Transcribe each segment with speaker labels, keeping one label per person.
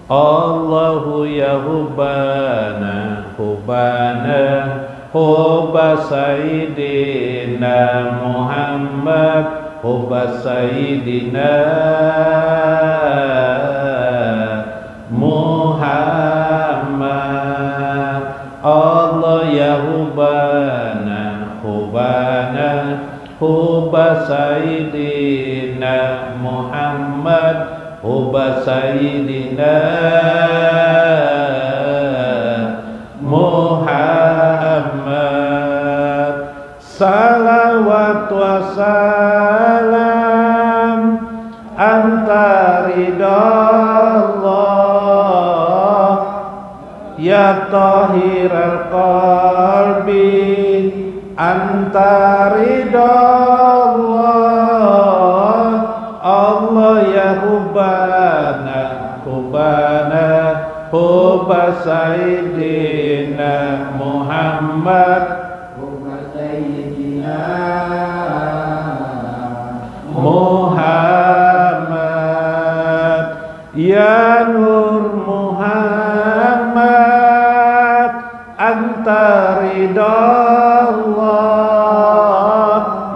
Speaker 1: Allahu ya hubana hubba sayyidina Muhammad hubba sayyidina Muhammad. Allah ya hubana hubba sayyidina Muhammad hubba sayyidina Muhammad. Salawat wa salam anta ridallah ya tahiral qalbi anta ridallah. Allah ya hubana hubba sayyidina Muhammad hubba sayyidina Muhammad. Ya Nur Muhammad anta ridallah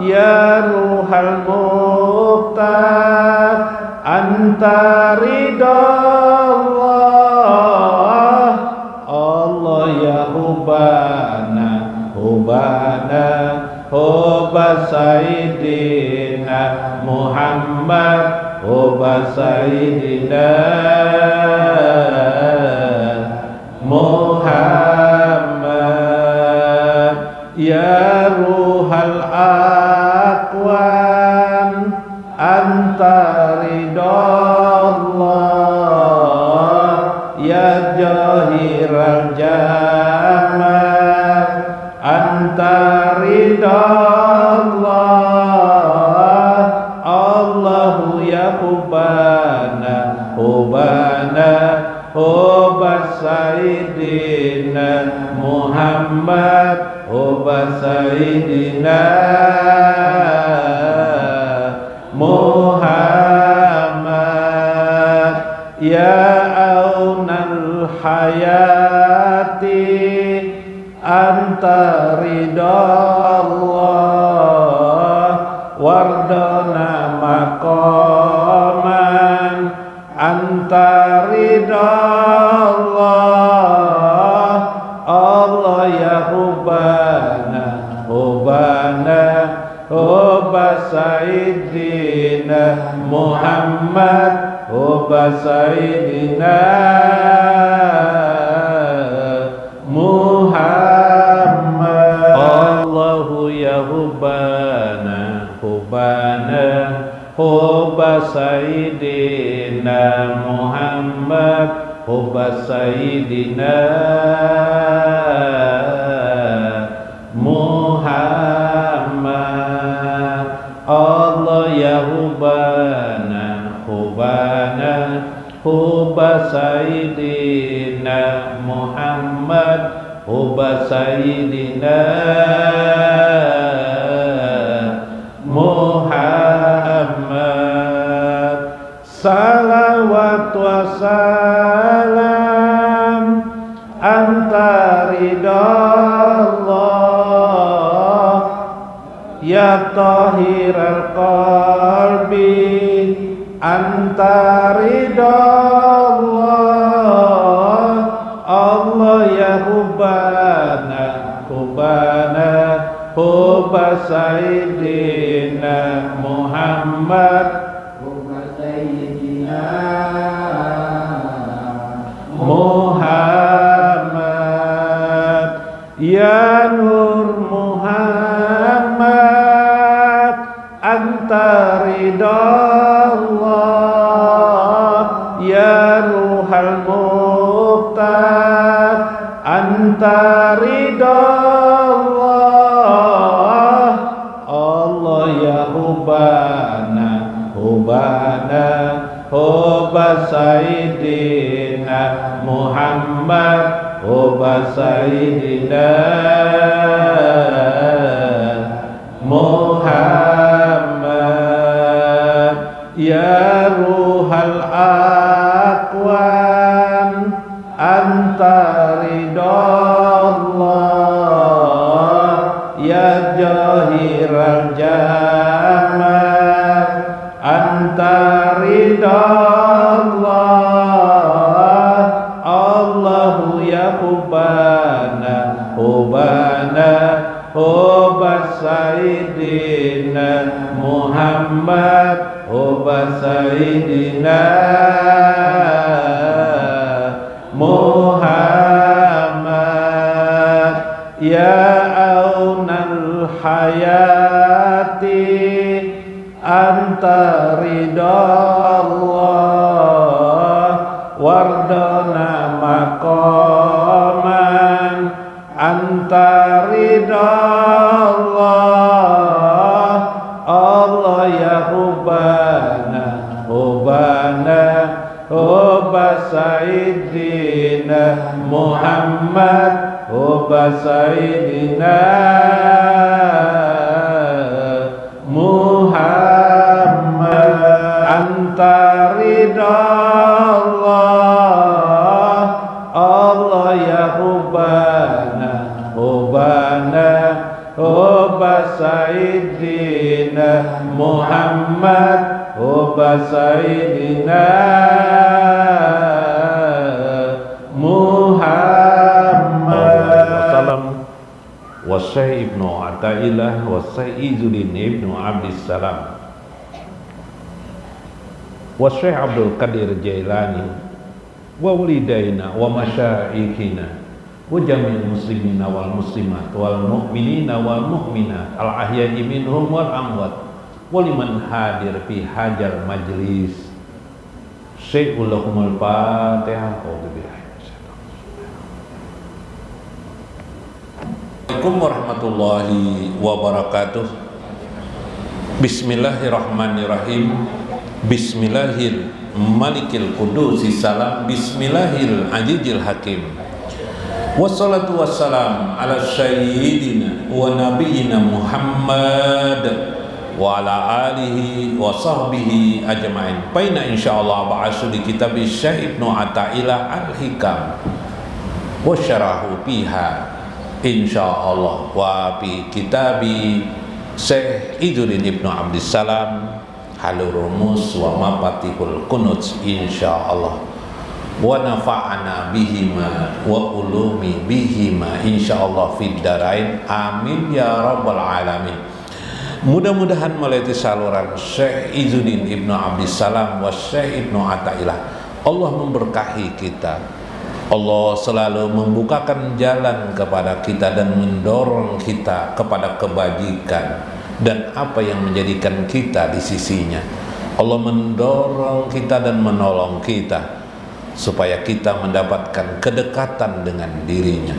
Speaker 1: ya Ruhal Muqtad anta ridallah. Allah ya hubana hubba sayyidina Muhammad hubba sayyidina Muhammad. Ya Ruhal Aqwan anta ridallah ya Jahiral Jamal anta ridallah. Allahu ya hubana hubba sayyidina Muhammad hubba sayyidina Muhammad. Ya aunal hayati anta ridallah wardana maqaman anta ridallah. Allah ya hubana hubba sayyidina Muhammad hubba sayyidina Muhammad. Allahu ya hubana hubba sayyidina Muhammad hubba sayyidina Muhammad. Allah ya hubana hubba sayyidina Muhammad hubba sayyidina Muhammad. Salawat wa salam anta ridallah ya tahiral qalbi anta ridallah. Allah ya hubana hubba sayyidina Muhammad hubba sayyidina Muhammad. Ya Nur Muhammad anta ridallah ya Ruhal Muqtad anta ridallah. Allah ya hubana hubba sayyidina Muhammad hubba sayyidina Muhammad. Ya Ruhal Aqwan anta ridallah ya jahiral jamal, anta ridallah Allahu ya hubana hubana hubas sayyidina Muhammad hubas sayyidina Muhammad ya aunal hayati anta ridallah wardana maqaman anta ridallah Allah ya hubana hubana hubas sayyidina Muhammad hubas sayyidina Muhammad anta ridallah Allah ya hubana hubana hubas sayyidina Muhammad hubas sayyidina Muhammad. Wasyekh Ibnu Athaillah Wasyekh Izzuddin Ibnu Abdissalam Wasyekh Abdul Qadir Jailani wa walidaina wa masyaikhina wa jami'il muslimina wal muslimat wal mu'minina wal mu'minat al ahya'i minhum wal amwat wa liman hadir fi hajal majlis. Syaikhul Fatihah. Assalamualaikum warahmatullahi wabarakatuh. Bismillahirrahmanirrahim. Bismillahil malikil qudusi salam. Bismillahil azizil hakim. Wassalatu wassalam ala sayyidina wa nabiyyina Muhammad wa ala alihi wa sahbihi ajma'in. Paina insyaallah ba'asu di kitab Syekh Ibnu Athaillah al-Hikam wa syarahu fiha insyaallah wa fi kitabi Syekh Izzuddin Ibnu Abdissalam Halur Rumus wa Mafatihul Kunuz insyaallah wa nafa'ana bihima wa ulumi bihima insyaallah fid darain amin ya rabbal alamin. Mudah-mudahan melalui saluran Syekh Izzuddin Ibnu Abdissalam wa Syekh Ibnu Athaillah Allah memberkahi kita. Allah selalu membukakan jalan kepada kita dan mendorong kita kepada kebajikan dan apa yang menjadikan kita di sisinya. Allah mendorong kita dan menolong kita supaya kita mendapatkan kedekatan dengan dirinya.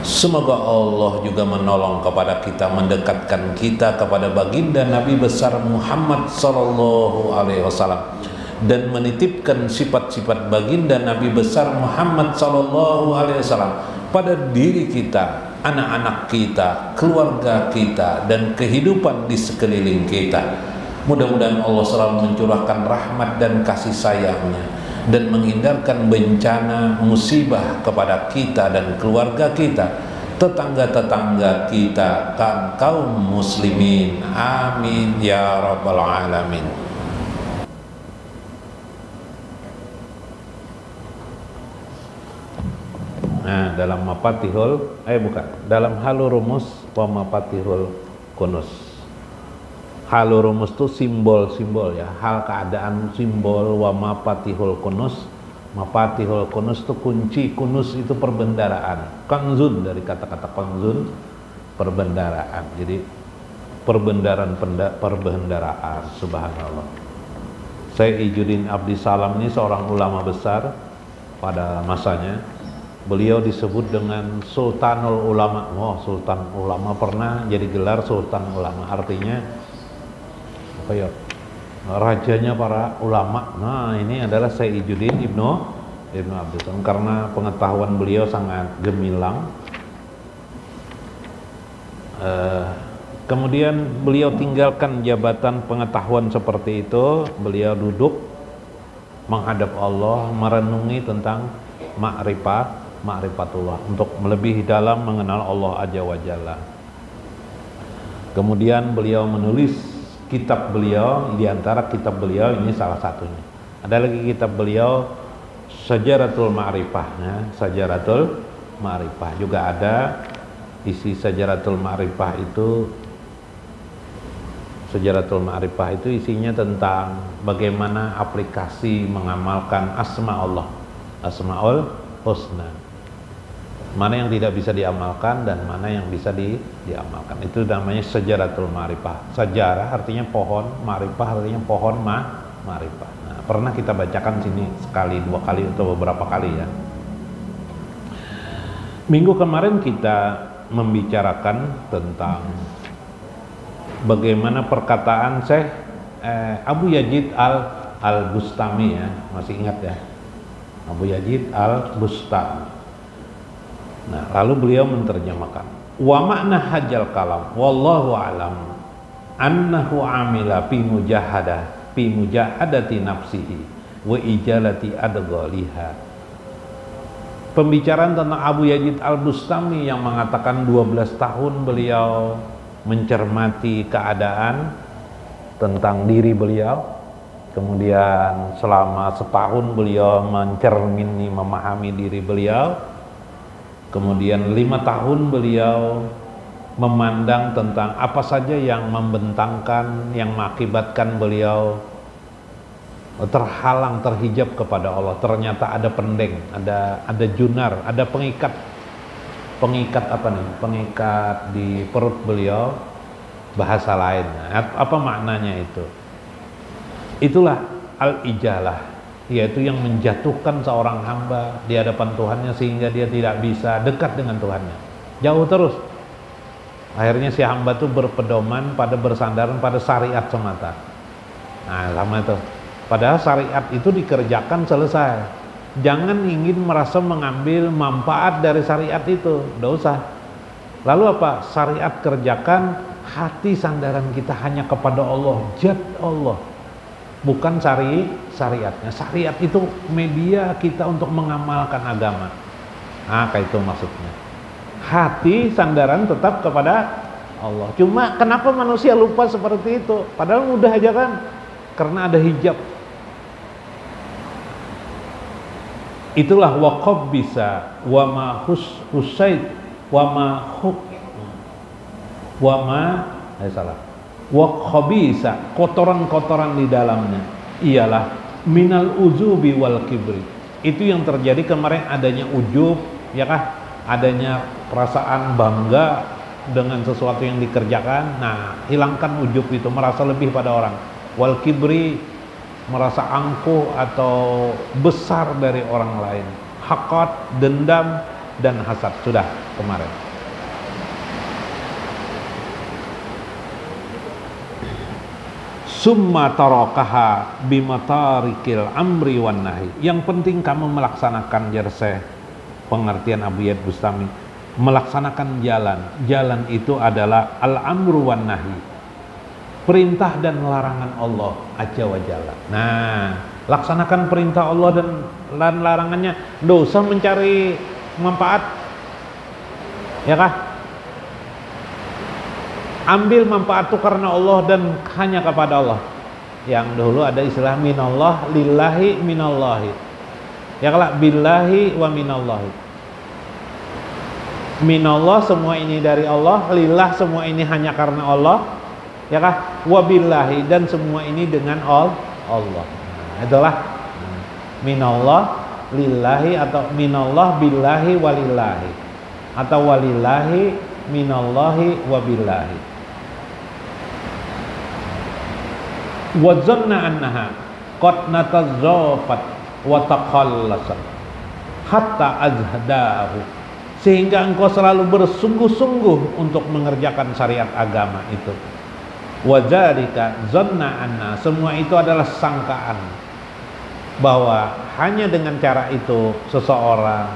Speaker 1: Semoga Allah juga menolong kepada kita, mendekatkan kita kepada baginda Nabi besar Muhammad sallallahu alaihi wasallam dan menitipkan sifat-sifat baginda Nabi besar Muhammad sallallahu alaihi wasallam pada diri kita, anak-anak kita, keluarga kita dan kehidupan di sekeliling kita. Mudah-mudahan Allah selalu mencurahkan rahmat dan kasih sayangnya dan menghindarkan bencana musibah kepada kita dan keluarga kita, tetangga-tetangga kita, kaum muslimin. Amin ya rabbal alamin. Nah, dalam dalam Halur Rumus wa Mafatihul Kunuz. Halur Rumus itu simbol-simbol ya, hal keadaan simbol, wa Mafatihul Kunuz. Mafatihul Kunuz itu kunci, kunuz itu perbendaraan. Kanzun dari kata-kata kanzun, perbendaraan. Jadi perbendaraan, subhanallah. Syekh Izzuddin Abdissalam ini seorang ulama besar pada masanya. Beliau disebut dengan Sultanul Ulama. Oh, Sultan Ulama, pernah jadi gelar Sultan Ulama. Artinya apa ya? Rajanya para ulama. Nah, ini adalah Syekh Izzuddin Ibnu Abdissalam karena pengetahuan beliau sangat gemilang. Kemudian beliau tinggalkan jabatan pengetahuan seperti itu. Beliau duduk menghadap Allah, merenungi tentang ma'rifatullah, untuk lebih dalam mengenal Allah Azza wa Jalla. Kemudian beliau menulis kitab beliau, di antara kitab beliau ini salah satunya. Ada lagi kitab beliau Syajaratul Ma'rifah, ya. Syajaratul Ma'rifah juga ada. Isi Syajaratul Ma'rifah itu isinya tentang bagaimana aplikasi mengamalkan asma Allah, Asmaul Husna. Mana yang tidak bisa diamalkan dan mana yang bisa diamalkan. Itu namanya Syajaratul Ma'rifah. Sajarah artinya pohon, ma'rifah artinya pohon ma'rifah. Nah, pernah kita bacakan sini sekali, dua kali atau beberapa kali ya. Minggu kemarin kita membicarakan tentang bagaimana perkataan Syekh Abu Yazid Al-Bustami, ya, masih ingat ya, Abu Yazid Al-Bustami. Nah, lalu beliau menerjemahkan, wa makna hajjal kalam wallahu alam annahu amila fi mujahadati nafsihi wa ijalati adghaliha. Pembicaraan tentang Abu Yazid Al-Bustami yang mengatakan 12 tahun beliau mencermati keadaan tentang diri beliau, kemudian selama setahun beliau mencermini, memahami diri beliau, kemudian 5 tahun beliau memandang tentang apa saja yang membentangkan, yang mengakibatkan beliau terhalang, terhijab kepada Allah. Ternyata ada pendeng, ada junar, ada pengikat apa nih? Pengikat di perut beliau, bahasa lain. Apa maknanya itu? Itulah al-ijalah, yaitu yang menjatuhkan seorang hamba di hadapan Tuhannya sehingga dia tidak bisa dekat dengan Tuhannya, jauh terus. Akhirnya si hamba itu berpedoman pada, bersandaran pada syariat semata. Nah, sama itu. Padahal syariat itu dikerjakan selesai. Jangan ingin merasa mengambil manfaat dari syariat itu, tidak usah. Lalu apa? Syariat kerjakan, hati sandaran kita hanya kepada Allah, zat Allah, bukan syariatnya. Syariat itu media kita untuk mengamalkan agama. Nah, kayak itu maksudnya. Hati sandaran tetap kepada Allah. Cuma kenapa manusia lupa seperti itu? Padahal mudah aja kan? Karena ada hijab. Itulah waqab bisa wa ma husaid wa ma huk wa ma khabisa, kotoran-kotoran di dalamnya ialah minal uzubi wal kibri. Itu yang terjadi kemarin, adanya ujub, ya kah? Adanya perasaan bangga dengan sesuatu yang dikerjakan. Nah, hilangkan ujub itu, merasa lebih pada orang. Wal kibri, merasa angkuh atau besar dari orang lain. Haqat, dendam, dan hasad. Sudah kemarin. Summa tarakaha bimatarikil amri wan nahi. Yang penting kamu melaksanakan, jerseh pengertian Abu Yazid Bustami, melaksanakan jalan. Jalan itu adalah al-amru wan nahi, perintah dan larangan Allah Azza wa Jalla. Nah, laksanakan perintah Allah dan larangannya, nggak usah mencari manfaat, ya kah? Ambil manfaat itu karena Allah dan hanya kepada Allah. Yang dulu ada istilah minallah, lillahi, minallahi, ya kah? Billahi wa minallahi. Minallah, semua ini dari Allah. Lillah, semua ini hanya karena Allah, ya kah? Wabillahi, dan semua ini dengan Allah. Nah, itulah minallah, lillahi, atau minallah, billahi, walillahi, atau walillahi, minallahi, wabillahi. Wa zanna annaha qad natazafat wa taqallasat hatta azhadahu, sehingga engkau selalu bersungguh-sungguh untuk mengerjakan syariat agama itu. Wadzalika zanna anna, semua itu adalah sangkaan bahwa hanya dengan cara itu seseorang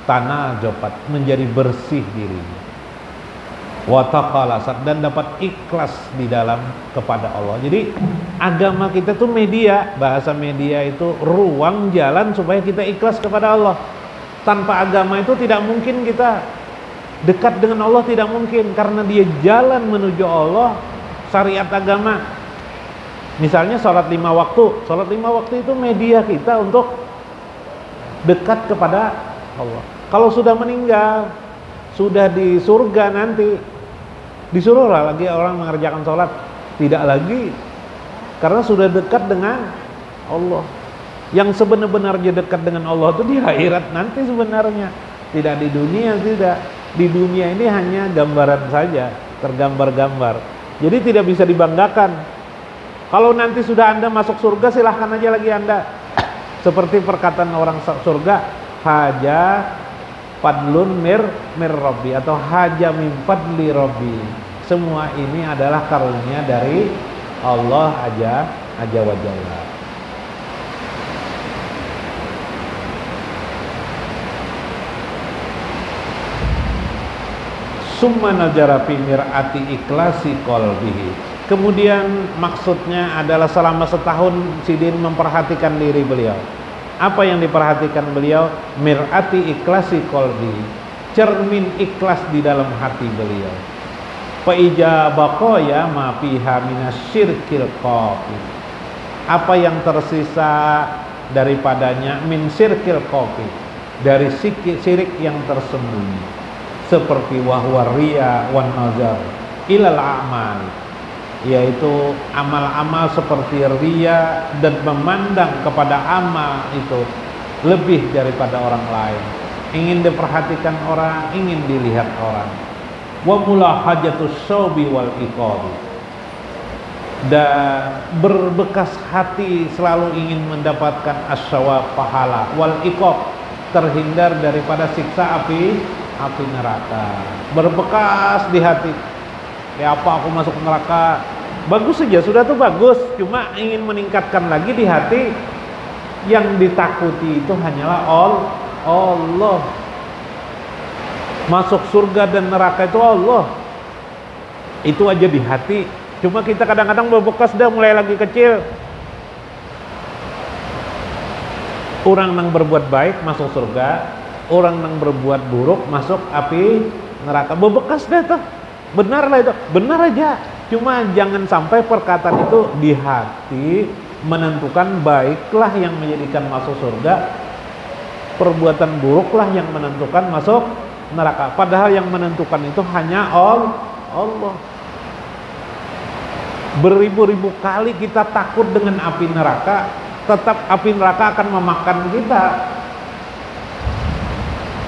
Speaker 1: tanah jopat, menjadi bersih dirinya.
Speaker 2: wa takhalasat, dan dapat ikhlas di dalam kepada Allah. Jadi agama kita tuh media, bahasa media itu ruang jalan supaya kita ikhlas kepada Allah. Tanpa agama itu tidak mungkin kita dekat dengan Allah, tidak mungkin, karena dia jalan menuju Allah. Syariat agama, misalnya sholat 5 waktu, sholat 5 waktu itu media kita untuk dekat kepada Allah. Kalau sudah meninggal, sudah di surga nanti, disuruhlah lagi orang mengerjakan sholat, tidak lagi, karena sudah dekat dengan Allah. Yang sebenar-benarnya dekat dengan Allah itu di akhirat nanti sebenarnya, tidak di dunia. Tidak, di dunia ini hanya gambaran saja, tergambar-gambar, jadi tidak bisa dibanggakan. Kalau nanti sudah Anda masuk surga, silahkan aja lagi Anda, seperti perkataan orang surga, haja fadlun mir Rabbi, atau haja min fadli Rabbi. Semua ini adalah karunia dari Allah aja wa jalla. Summa najara fi mir'ati ikhlasi qalbihi. Kemudian maksudnya adalah selama setahun Sidin memperhatikan diri beliau. Apa yang diperhatikan beliau? Mir'ati ikhlasi qalbihi, cermin ikhlas di dalam hati beliau. Fa ijabaqaya ma fiha minasyirkil qafi. Apa yang tersisa daripadanya min syirkil qafi, dari syirik yang tersembunyi, seperti wahwa riya wan nazar ilal a'mal, yaitu amal-amal seperti riya dan memandang kepada amal itu lebih daripada orang lain, ingin diperhatikan orang, ingin dilihat orang. Wa mulahajatus syaubi wal iqabi, dan berbekas hati selalu ingin mendapatkan asyawab, pahala, wal iqab, terhindar daripada siksa api neraka. Berbekas di hati, ya apa aku masuk neraka, bagus saja, sudah tuh bagus, cuma ingin meningkatkan lagi di hati. Yang ditakuti itu hanyalah Allah. Masuk surga dan neraka itu Allah, itu aja di hati. Cuma kita kadang-kadang berbekas dah mulai lagi kecil. Orang yang berbuat baik masuk surga, orang yang berbuat buruk masuk api neraka. Berbekas dah tuh, benar lah itu, benar aja. Cuma jangan sampai perkataan itu di hati menentukan baiklah yang menjadikan masuk surga, perbuatan buruklah yang menentukan masuk neraka. Padahal yang menentukan itu hanya Allah. Beribu-ribu kali kita takut dengan api neraka, tetap api neraka akan memakan kita.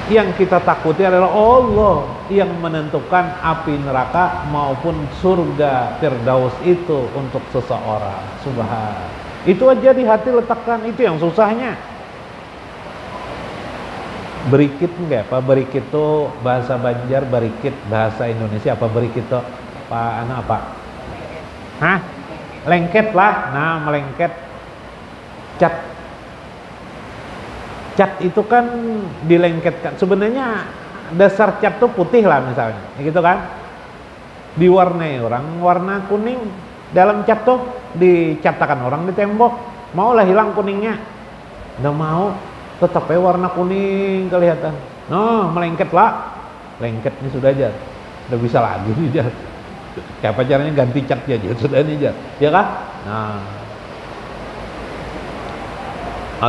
Speaker 2: Yang kita takuti adalah Allah yang menentukan api neraka maupun surga Firdaus itu untuk seseorang. Subhan. Itu aja di hati letakkan, itu yang susahnya. Berikit enggak? Apa berikit itu bahasa Banjar, berikit bahasa Indonesia apa berikit itu? Apa? Hah? Lengket lah. Nah, melengket. Cat itu kan dilengketkan. Sebenarnya dasar cat tuh putih lah misalnya, gitu kan? Diwarnai orang warna kuning. Dalam cat tuh dicatakan orang di tembok. Maulah hilang kuningnya? Nggak mau. Tetap warna kuning kelihatan. No, melengket lah. Lengketnya sudah aja. Udah bisa lagi aja. Kayak apa caranya ganti catnya aja sudah ini aja. Ya kan? Nah.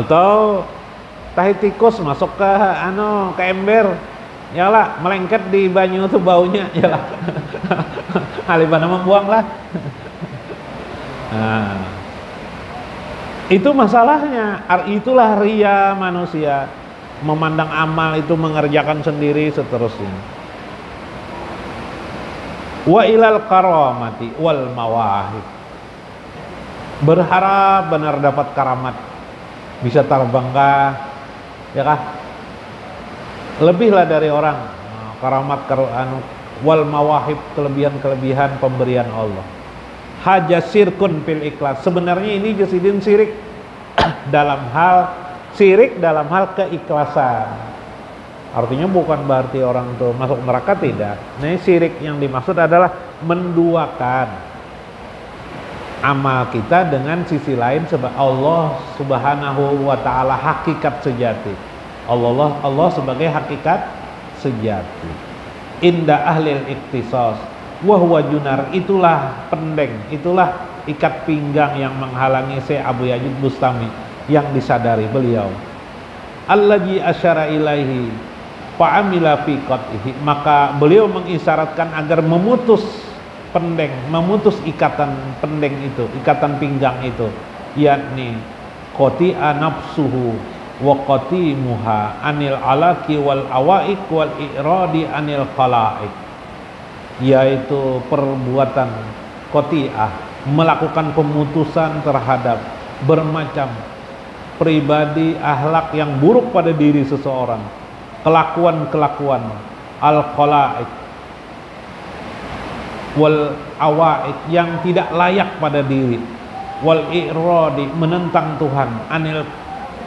Speaker 2: Atau tahi tikus masuk ke ember. Yalah, melengket di banyu tuh baunya. Yalah. Alibana membuang lah. Nah. Itu masalahnya. Itulah ria manusia, memandang amal itu mengerjakan sendiri seterusnya. Wa ilal karamati wal mawahib, berharap benar dapat karamat, bisa terbang kah, ya kah? Lebihlah dari orang. Karamat wal mawahib, kelebihan-kelebihan pemberian Allah. Haja sirkun fil ikhlas. Sebenarnya ini jasidin sirik dalam hal keikhlasan. Artinya bukan berarti orang itu masuk neraka, tidak. Nah, syirik yang dimaksud adalah menduakan amal kita dengan sisi lain sebab Allah Subhanahu wa taala hakikat sejati. Allah sebagai hakikat sejati. Inda ahlil iktisas wa huwa junar, itulah pendeng, itulah ikat pinggang yang menghalangi Syekh Abu Yazid Bustami yang disadari beliau. Allazi asyara ilaihi fa'amila fi qat'ihi, maka beliau mengisyaratkan agar memutus pendeng, memutus ikatan pendeng itu, ikatan pinggang itu, yakni qati'a nafsuhu wa qatimuha anil alaki wal awaik wal i'radi anil khalaik, yaitu perbuatan qati'ah, melakukan pemutusan terhadap bermacam pribadi akhlak yang buruk pada diri seseorang, kelakuan-kelakuan al-khalaik wal awaik yang tidak layak pada diri, wal i'radi menentang Tuhan,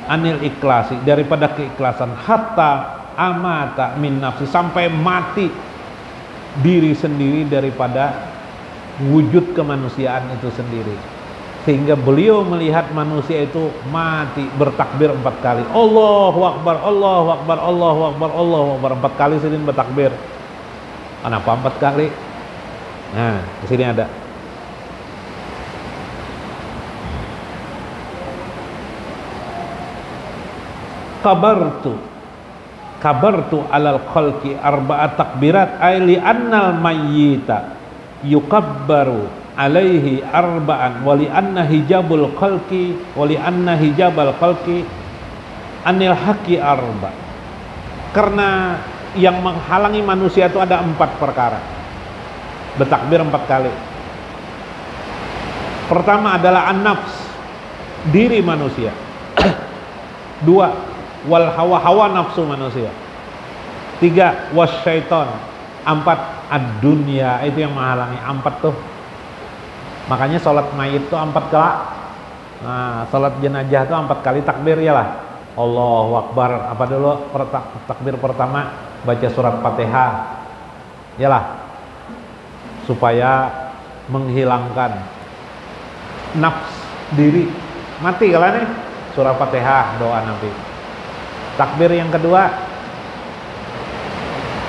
Speaker 2: anil ikhlasi daripada keikhlasan, hatta amata min nafsi sampai mati diri sendiri daripada wujud kemanusiaan itu sendiri. Sehingga beliau melihat manusia itu mati bertakbir 4 kali. Allahu Akbar, Allahu Akbar, Allahu Akbar, Allahu Akbar. 4 kali sering bertakbir. Kenapa 4 kali? Nah, di sini ada. Kabartu alal khalqi arba'at takbirat ay li annal mayyita yukabbaru alaihi arba'an wali anna hijabul khalqi wali anna hijabal khalqi anil haqi arba. Karena yang menghalangi manusia itu ada 4 perkara. Bertakbir 4 kali. Pertama adalah an-nafs, diri manusia. 2, wal hawa nafsu manusia. 3, wasyaiton. 4, ad-dunya, itu yang menghalangi. 4 tuh. Makanya sholat mayit itu 4 kali. Nah, sholat jenazah itu 4 kali takbir ya lah. Allahu Akbar. Apa dulu takbir pertama? Baca surat Fatihah. Ya lah. Supaya menghilangkan nafs diri. Mati kalau nih. Surat Fatihah, doa Nabi. Takbir yang kedua,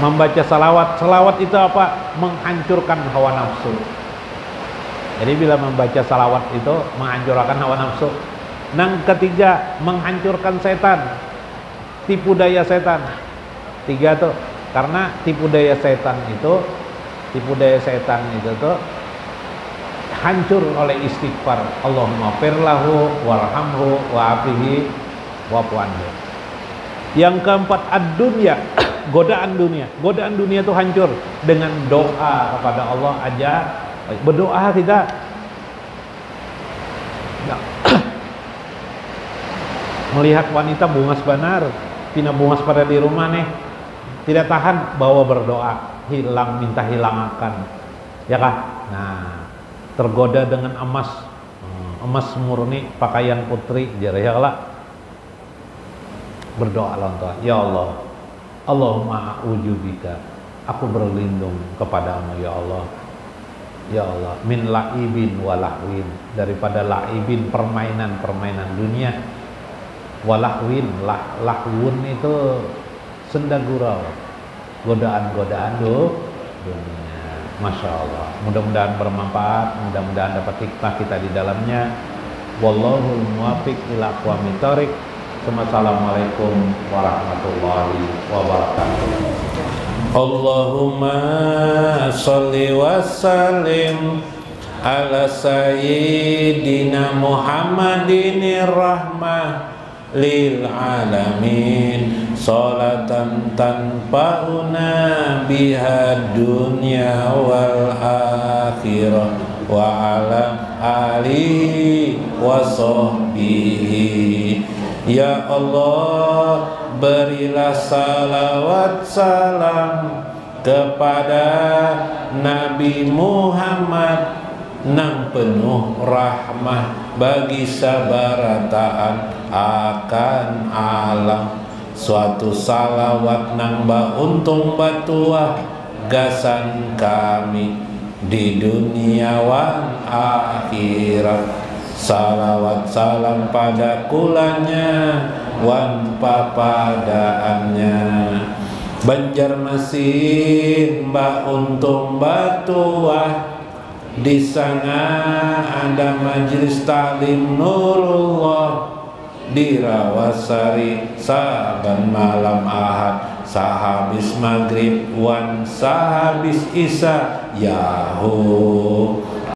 Speaker 2: membaca salawat. Salawat itu apa? Menghancurkan hawa nafsu. Jadi bila membaca salawat itu menghancurkan hawa nafsu. Yang ketiga, menghancurkan setan, tipu daya setan. 3 tuh, karena tipu daya setan itu tuh hancur oleh istighfar. Allahumma firlahu warhamhu wa'afihi wa'fu anhu. Yang keempat, ad-dunya, godaan dunia. Godaan dunia itu hancur dengan doa kepada Allah aja. Berdoa kita melihat wanita bungas banar, pina bungas pada di rumah nih, tidak tahan, bawa berdoa, hilang, minta hilangakan, ya kah? Nah, tergoda dengan emas murni, pakaian putri, ya lah, berdoa lantas, ya Allah, Allahumma a'udzubika, aku berlindung kepadamu ya Allah. Ya Allah, min la'ibin wa lahwin, daripada la'ibin permainan dunia, wa lahwin, lahwun itu senda gurau, godaan-godaan dunia. Masya Allah, mudah-mudahan bermanfaat, mudah-mudahan dapat hikmah kita di dalamnya. Wallahul muwaffiq ila aqwamit thoriq. Assalamualaikum warahmatullahi wabarakatuh. Allahumma sholli wa sallim ala sayyidina Muhammadin rahmah lil alamin, salatan tanfa'una biha dunya wal akhirah wa ala alihi wa sahbihi. Ya Allah, berilah salawat salam kepada Nabi Muhammad nang penuh rahmah bagi sabarataan akan alam,
Speaker 1: suatu salawat nangba untung batuah gasan kami di dunia wan akhirat. Salawat salam pada kulanya wan papadaannya. Banjarmasin mbak untung batuah, di sana ada majelis taklim Nurullah. Di Rawasari saban malam Ahad, sahabis maghrib wan sahabis isya, yahu